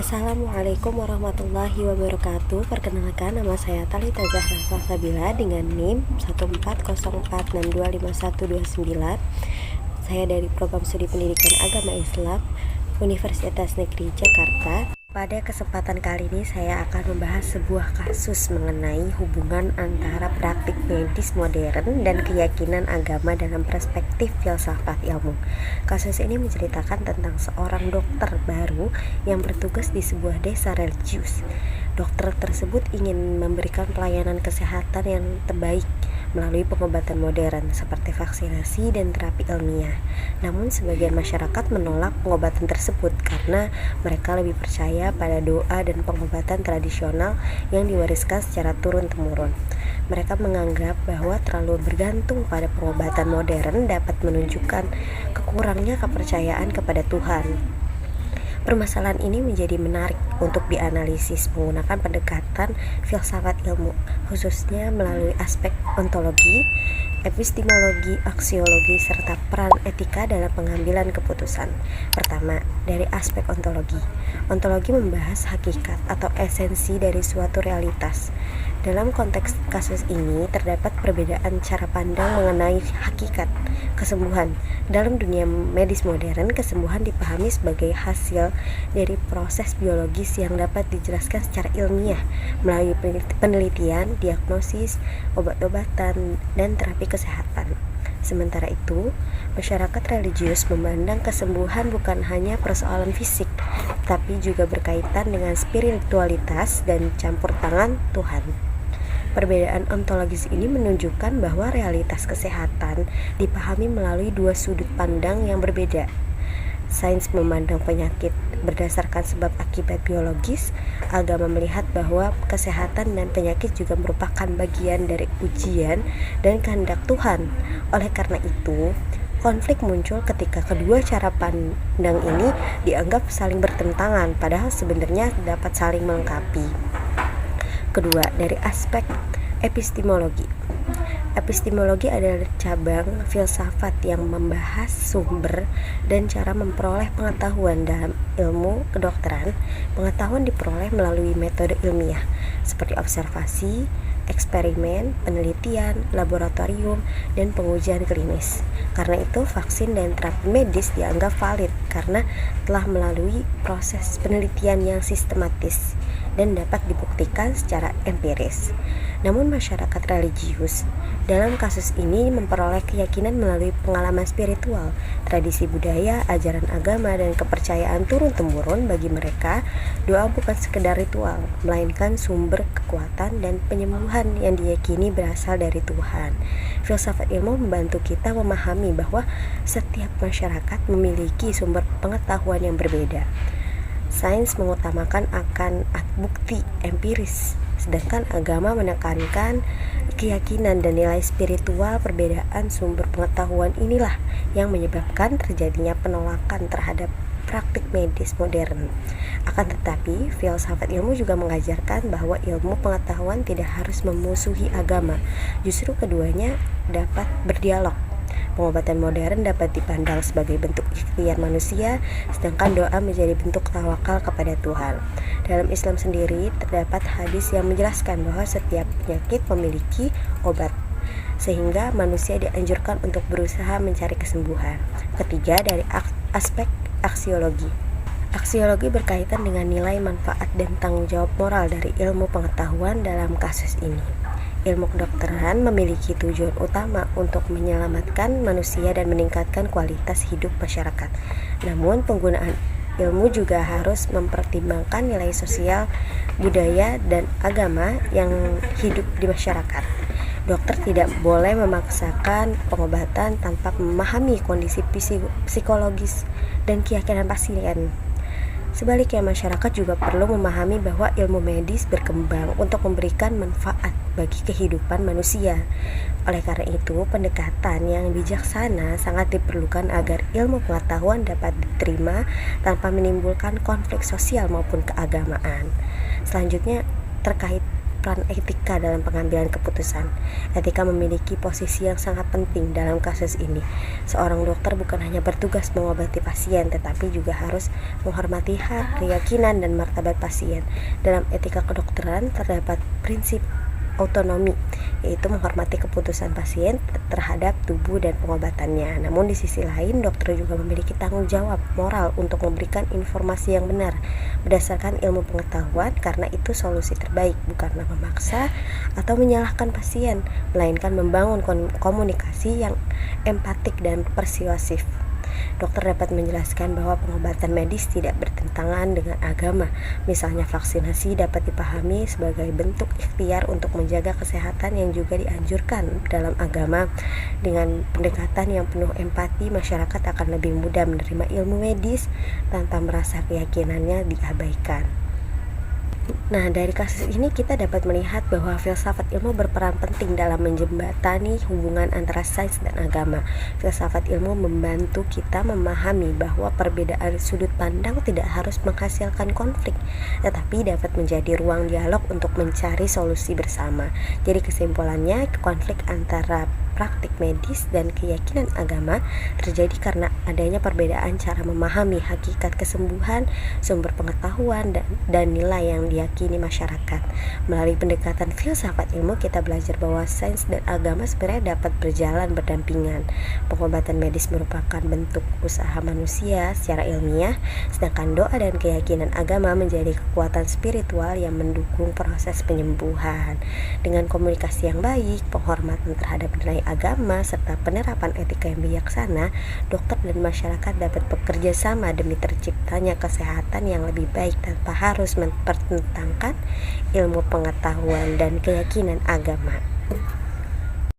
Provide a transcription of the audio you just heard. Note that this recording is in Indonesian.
Assalamualaikum warahmatullahi wabarakatuh. Perkenalkan, nama saya Talita Zahra Salsabila dengan NIM 14046251129. Saya dari Program Studi Pendidikan Agama Islam Universitas Negeri Jakarta. Pada kesempatan kali ini saya akan membahas sebuah kasus mengenai hubungan antara praktik medis modern dan keyakinan agama dalam perspektif filsafat ilmu. Kasus ini menceritakan tentang seorang dokter baru yang bertugas di sebuah desa religius. Dokter tersebut ingin memberikan pelayanan kesehatan yang terbaik melalui pengobatan modern seperti vaksinasi dan terapi ilmiah. Namun sebagian masyarakat menolak pengobatan tersebut karena mereka lebih percaya pada doa dan pengobatan tradisional yang diwariskan secara turun-temurun. Mereka menganggap bahwa terlalu bergantung pada pengobatan modern dapat menunjukkan kekurangnya kepercayaan kepada Tuhan. Permasalahan ini menjadi menarik untuk dianalisis menggunakan pendekatan filsafat ilmu, khususnya melalui aspek ontologi, epistemologi, aksiologi, serta peran etika dalam pengambilan keputusan. Pertama, dari aspek ontologi. Ontologi membahas hakikat atau esensi dari suatu realitas. Dalam konteks kasus ini, terdapat perbedaan cara pandang mengenai hakikat kesembuhan. Dalam dunia medis modern, kesembuhan dipahami sebagai hasil dari proses biologis yang dapat dijelaskan secara ilmiah melalui penelitian, diagnosis, obat-obatan, dan terapi kesehatan. Sementara itu, masyarakat religius memandang kesembuhan bukan hanya persoalan fisik, tapi juga berkaitan dengan spiritualitas dan campur tangan Tuhan. Perbedaan ontologis ini menunjukkan bahwa realitas kesehatan dipahami melalui dua sudut pandang yang berbeda. Sains memandang penyakit berdasarkan sebab akibat biologis. Agama melihat bahwa kesehatan dan penyakit juga merupakan bagian dari ujian dan kehendak Tuhan. Oleh karena itu, konflik muncul ketika kedua cara pandang ini dianggap saling bertentangan, padahal sebenarnya dapat saling melengkapi. Kedua, dari aspek epistemologi. Epistemologi adalah cabang filsafat yang membahas sumber dan cara memperoleh pengetahuan. Dalam ilmu kedokteran, pengetahuan diperoleh melalui metode ilmiah seperti observasi, eksperimen, penelitian, laboratorium, dan pengujian klinis. Karena itu, vaksin dan terapi medis dianggap valid karena telah melalui proses penelitian yang sistematis dan dapat dibuktikan secara empiris. Namun masyarakat religius dalam kasus ini memperoleh keyakinan melalui pengalaman spiritual, tradisi budaya, ajaran agama, dan kepercayaan turun-temurun. Bagi mereka, doa bukan sekedar ritual, melainkan sumber kekuatan dan penyembuhan yang diyakini berasal dari Tuhan. Filsafat ilmu membantu kita memahami bahwa setiap masyarakat memiliki sumber pengetahuan yang berbeda. Sains mengutamakan akan bukti empiris, sedangkan agama menekankan keyakinan dan nilai spiritual. Perbedaan sumber pengetahuan inilah yang menyebabkan terjadinya penolakan terhadap praktik medis modern. Akan tetapi, filsafat ilmu juga mengajarkan bahwa ilmu pengetahuan tidak harus memusuhi agama. Justru keduanya dapat berdialog. Pengobatan modern dapat dipandang sebagai bentuk ikhtiar manusia, sedangkan doa menjadi bentuk tawakal kepada Tuhan. Dalam Islam sendiri, terdapat hadis yang menjelaskan bahwa setiap penyakit memiliki obat, sehingga manusia dianjurkan untuk berusaha mencari kesembuhan. Ketiga, dari aspek aksiologi. Aksiologi berkaitan dengan nilai, manfaat, dan tanggung jawab moral dari ilmu pengetahuan dalam kasus ini. Ilmu kedokteran memiliki tujuan utama untuk menyelamatkan manusia dan meningkatkan kualitas hidup masyarakat. Namun, penggunaan ilmu juga harus mempertimbangkan nilai sosial, budaya, dan agama yang hidup di masyarakat. Dokter tidak boleh memaksakan pengobatan tanpa memahami kondisi psikologis dan keyakinan pasien. Sebaliknya, masyarakat juga perlu memahami bahwa ilmu medis berkembang untuk memberikan manfaat bagi kehidupan manusia. Oleh karena itu, pendekatan yang bijaksana sangat diperlukan agar ilmu pengetahuan dapat diterima tanpa menimbulkan konflik sosial maupun keagamaan. Selanjutnya, terkait peran etika dalam pengambilan keputusan. Etika memiliki posisi yang sangat penting dalam kasus ini. Seorang dokter bukan hanya bertugas mengobati pasien, tetapi juga harus menghormati hak, keyakinan, dan martabat pasien. Dalam etika kedokteran terdapat prinsip autonomi, yaitu menghormati keputusan pasien terhadap tubuh dan pengobatannya. Namun di sisi lain, dokter juga memiliki tanggung jawab moral untuk memberikan informasi yang benar berdasarkan ilmu pengetahuan, karena itu solusi terbaik, bukanlah memaksa atau menyalahkan pasien, melainkan membangun komunikasi yang empatik dan persuasif. Dokter dapat menjelaskan bahwa pengobatan medis tidak bertentangan dengan agama. Misalnya vaksinasi dapat dipahami sebagai bentuk ikhtiar untuk menjaga kesehatan yang juga dianjurkan dalam agama. Dengan pendekatan yang penuh empati, masyarakat akan lebih mudah menerima ilmu medis tanpa merasa keyakinannya diabaikan. Nah, dari kasus ini kita dapat melihat bahwa filsafat ilmu berperan penting dalam menjembatani hubungan antara sains dan agama. Filsafat ilmu membantu kita memahami bahwa perbedaan sudut pandang tidak harus menghasilkan konflik, tetapi dapat menjadi ruang dialog untuk mencari solusi bersama. Jadi kesimpulannya, konflik antara praktik medis dan keyakinan agama terjadi karena adanya perbedaan cara memahami hakikat kesembuhan, sumber pengetahuan, dan nilai yang diyakini masyarakat. Melalui pendekatan filsafat ilmu, kita belajar bahwa sains dan agama sebenarnya dapat berjalan berdampingan. Pengobatan medis merupakan bentuk usaha manusia secara ilmiah, sedangkan doa dan keyakinan agama menjadi kekuatan spiritual yang mendukung proses penyembuhan. Dengan komunikasi yang baik, penghormatan terhadap nilai agama, serta penerapan etika yang bijaksana, dokter dan masyarakat dapat bekerja sama demi terciptanya kesehatan yang lebih baik tanpa harus mempertentangkan ilmu pengetahuan dan keyakinan agama.